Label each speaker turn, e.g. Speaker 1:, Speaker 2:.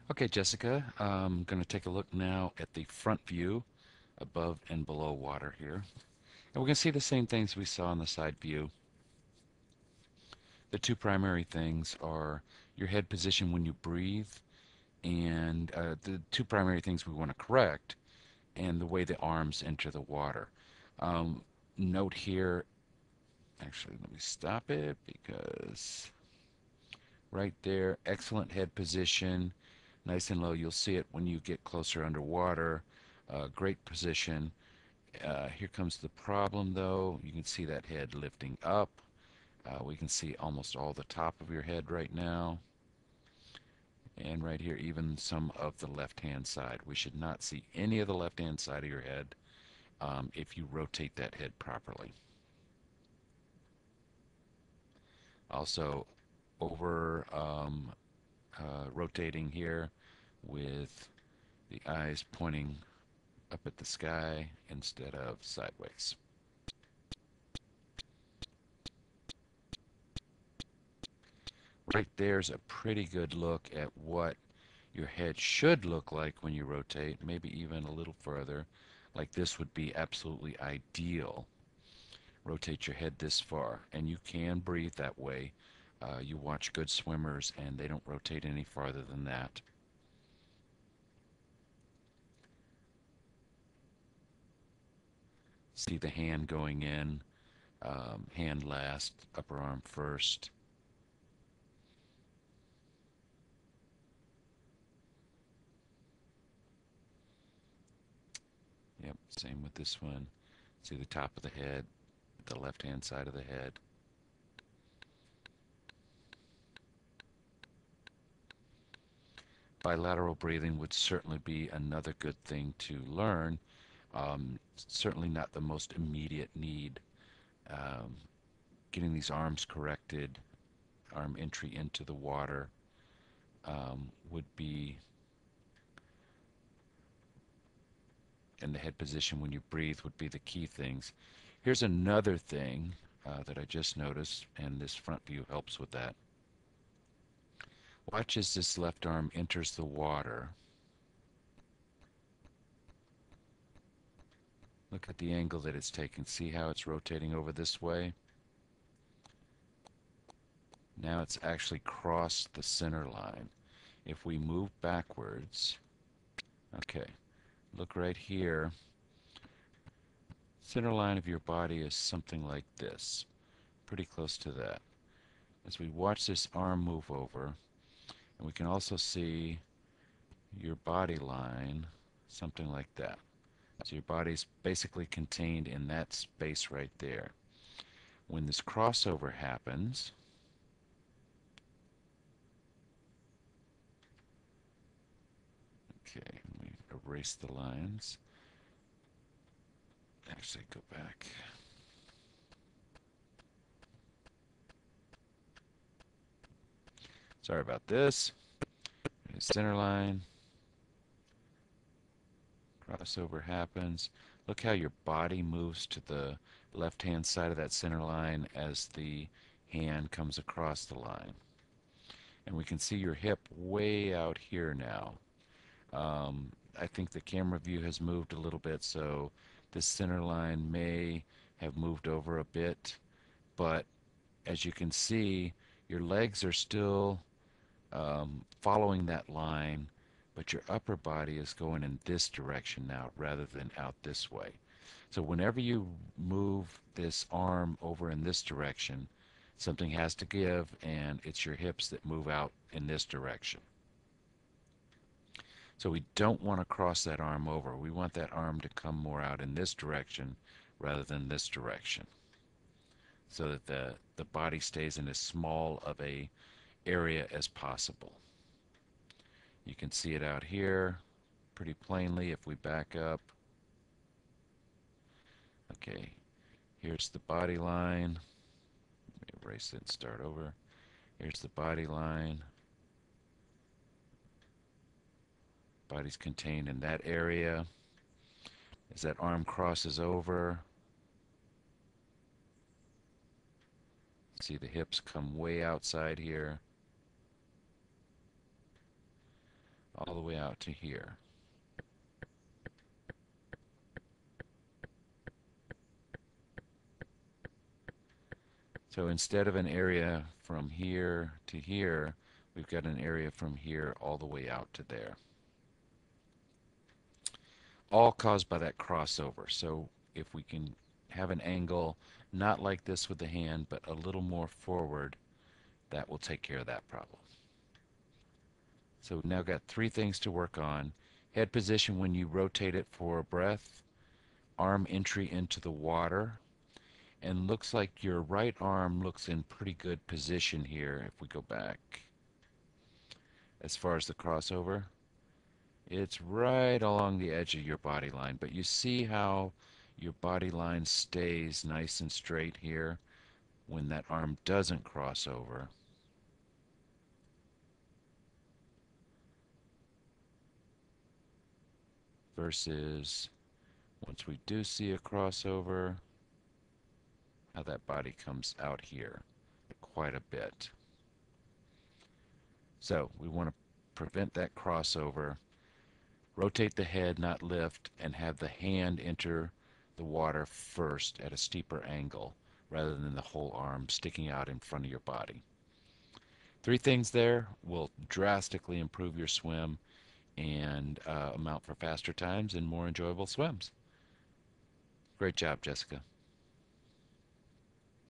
Speaker 1: Okay, Jessica, I'm going to take a look now at the front view above and below water here. And we're going to see the same things we saw in the side view. The two primary things are your head position when you breathe, and the two primary things we want to correct, and the way the arms enter the water. Um, Note here, actually, let me stop it because right there, excellent head position, nice and low. You'll see it when you get closer underwater. Great position. Here comes the problem, though. You can see that head lifting up. We can see almost all the top of your head right now. And right here, even some of the left-hand side. We should not see any of the left-hand side of your head if you rotate that head properly. Also, over rotating here with the eyes pointing up at the sky instead of sideways. Right there's a pretty good look at what your head should look like when you rotate, maybe even a little further. Like this would be absolutely ideal. Rotate your head this far, and you can breathe that way. You watch good swimmers, and they don't rotate any farther than that. See the hand going in, hand last, upper arm first. Yep, same with this one. See the top of the head, the left hand side of the head. Bilateral breathing would certainly be another good thing to learn. Certainly not the most immediate need. Um, Getting these arms corrected, arm entry into the water, would be, and the head position when you breathe would be the key things. Here's another thing that I just noticed, and this front view helps with that. Watch as this left arm enters the water. Look at the angle that it's taking. See how it's rotating over this way? Now it's actually crossed the center line. If we move backwards, okay, look right here. Center line of your body is something like this, pretty close to that. As we watch this arm move over, and we can also see your body line, something like that. So your body's basically contained in that space right there. When this crossover happens, okay, let me erase the lines. Actually, go back. Sorry about this. Center line, crossover happens. Look how your body moves to the left-hand side of that center line as the hand comes across the line. And we can see your hip way out here now. I think the camera view has moved a little bit, so this center line may have moved over a bit, but as you can see, your legs are still following that line, but your upper body is going in this direction now rather than out this way. So whenever you move this arm over in this direction, something has to give, and it's your hips that move out in this direction. So we don't want to cross that arm over. We want that arm to come more out in this direction rather than this direction, so that the body stays in as small of a area as possible. You can see it out here pretty plainly if we back up. Okay, here's the body line. Let me erase it and start over. Here's the body line. Body's contained in that area. As that arm crosses over, see the hips come way outside here. all the way out to here. So instead of an area from here to here, we've got an area from here all the way out to there. All caused by that crossover. So if we can have an angle not like this with the hand, but a little more forward, that will take care of that problem. So we've now got three things to work on. Head position when you rotate it for a breath, arm entry into the water, and looks like your right arm looks in pretty good position here if we go back. As far as the crossover, it's right along the edge of your body line, but you see how your body line stays nice and straight here when that arm doesn't cross over. Versus once we do see a crossover, how that body comes out here quite a bit. So we want to prevent that crossover. Rotate the head, not lift, and have the hand enter the water first at a steeper angle rather than the whole arm sticking out in front of your body. Three things there will drastically improve your swim and amount for faster times and more enjoyable swims. Great job, Jessica.